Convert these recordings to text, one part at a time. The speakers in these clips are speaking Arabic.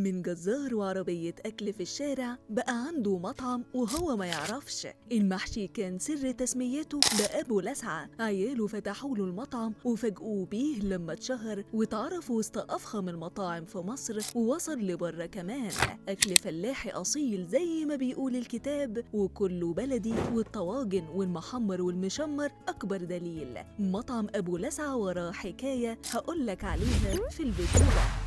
من جزار وعربية أكل في الشارع بقى عنده مطعم وهو ما يعرفش. المحشي كان سر تسميته بأبو لسعة. عياله فتحوا له المطعم وفاجئوه بيه لما اتشهر واتعرف وسط أفخم المطاعم في مصر ووصل لبره كمان. أكل فلاحي أصيل زي ما بيقول الكتاب وكله بلدي، والطواجن والمحمر والمشمر أكبر دليل. مطعم أبو لسعة وراه حكاية هقولك عليها في الفيديو ده.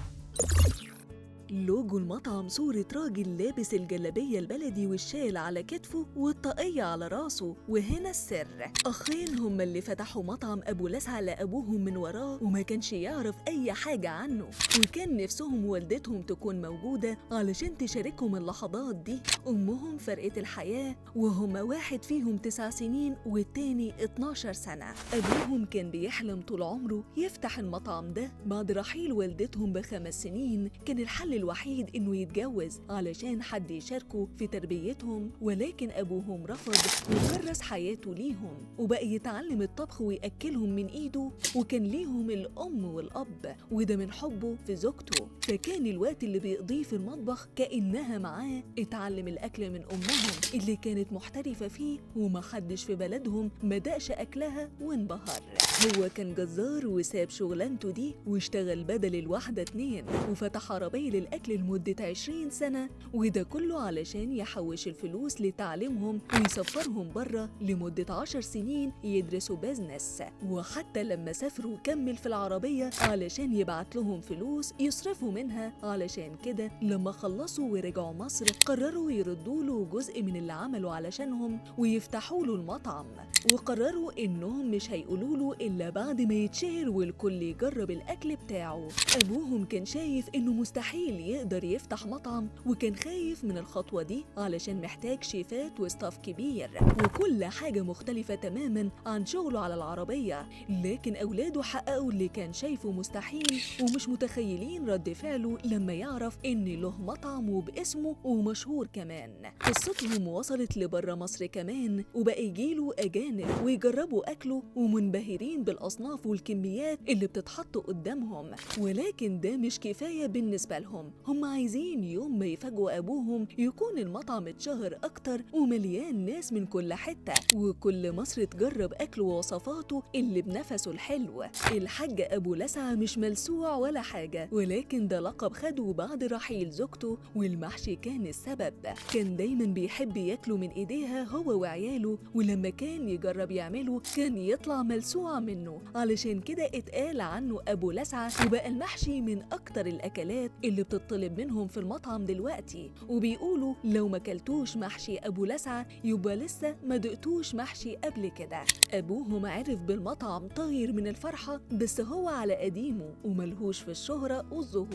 لوجو المطعم صورة راجل لابس الجلابية البلدي والشال على كتفه والطاقية على راسه، وهنا السر. أخين هما اللي فتحوا مطعم أبو لسعة لأبوهم من وراه وما كانش يعرف أي حاجة عنه، وكان نفسهم والدتهم تكون موجودة علشان تشاركهم اللحظات دي. أمهم فرقت الحياة وهما واحد فيهم 9 سنين والتاني 12 سنة. أبوهم كان بيحلم طول عمره يفتح المطعم ده. بعد رحيل والدتهم ب5 سنين كان الحل الوحيد انه يتجوز علشان حد يشاركه في تربيتهم، ولكن ابوهم رفض وكرس حياته ليهم وبقى يتعلم الطبخ ويأكلهم من ايده، وكان ليهم الام والاب وده من حبه في زوجته. فكان الوقت اللي بيقضيه في المطبخ كأنها معاه. اتعلم الاكل من امهم اللي كانت محترفة فيه ومحدش في بلدهم مدقش اكلها وانبهر. هو كان جزار وساب شغلانته دي واشتغل بدل الواحدة 2 وفتح عربية للأكل لمدة 20 سنة، وده كله علشان يحوش الفلوس لتعليمهم ويسفرهم بره لمدة 10 سنين يدرسوا بيزنس. وحتى لما سافروا كمل في العربية علشان يبعت لهم فلوس يصرفوا منها. علشان كده لما خلصوا ورجعوا مصر قرروا يردوا له جزء من اللي عملوا علشانهم ويفتحوا له المطعم، وقرروا إنهم مش هيقولوا له إلا بعد ما يتشهر والكل يجرب الأكل بتاعه. أبوهم كان شايف إنه مستحيل يقدر يفتح مطعم وكان خايف من الخطوة دي علشان محتاج شيفات وستاف كبير وكل حاجة مختلفة تماما عن شغله على العربية. لكن أولاده حققوا اللي كان شايفه مستحيل ومش متخيلين رد فعله لما يعرف إن له مطعم وباسمه ومشهور كمان. قصتهم وصلت لبره مصر كمان وبقى يجيله أجانب ويجربوا أكله ومنبهرين بالأصناف والكميات اللي بتتحط قدامهم. ولكن ده مش كفاية بالنسبة لهم، هم عايزين يوم ما يفاجئوا أبوهم يكون المطعم اتشهر أكتر ومليان ناس من كل حتة وكل مصر تجرب أكله ووصفاته اللي بنفسه الحلو. الحاج أبو لسعة مش ملسوع ولا حاجة، ولكن ده لقب خده بعد رحيل زوجته والمحشي كان السبب. كان دايما بيحب ياكله من إيديها هو وعياله، ولما كان يجرب يعمله كان يطلع ملسوع منه، علشان كده اتقال عنه أبو لسعة. وبقى المحشي من أكتر الأكلات اللي بتطلب منهم في المطعم دلوقتي، وبيقولوا لو ما كلتوش محشي أبو لسعة يبقى لسه ما دقتوش محشي قبل كده. أبوهم عرف بالمطعم طاير من الفرحة، بس هو على قديمه وملهوش في الشهرة والظهور،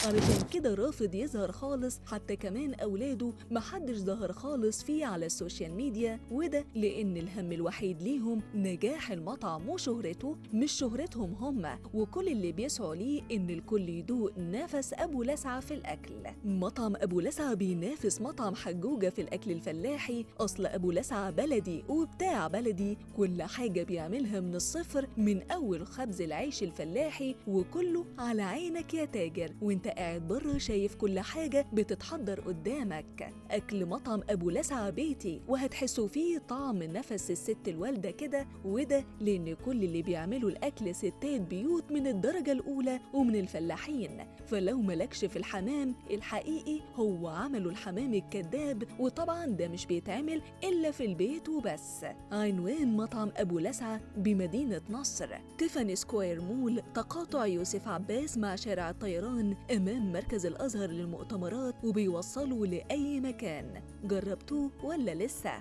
علشان كده رافض يظهر خالص. حتى كمان أولاده محدش ظهر خالص فيه على السوشيال ميديا، وده لأن الهم الوحيد ليهم نجاح المطعم وشهرته مش شهرتهم هم، وكل اللي بيسعوا ليه إن الكل يدوق نفس أبو لسعة في الأكل. مطعم أبو لسعة بينافس مطعم حجوجة في الأكل الفلاحي. أصل أبو لسعة بلدي وبتاع بلدي، كل حاجة بيعملها من الصفر، من أول خبز العيش الفلاحي وكله على عينك يا تاجر وانت قاعد بره شايف كل حاجة بتتحضر قدامك. أكل مطعم أبو لسعة بيتي وهتحسوا فيه طعم نفس الست الوالدة كده، وده لأن كل اللي بيعملوا الأكل ستات بيوت من الدرجة الأولى ومن الفلاحين. فلو ملكش في الحمام الحقيقي هو عملوا الحمام الكذاب، وطبعا ده مش بيتعمل إلا في البيت وبس. عنوان مطعم أبو لسعة بمدينة نصر، تيفاني سكوير مول، تقاطع يوسف عباس مع شارع الطيران أمام مركز الأزهر للمؤتمرات، وبيوصلوا لأي مكان. جربتوه ولا لسه؟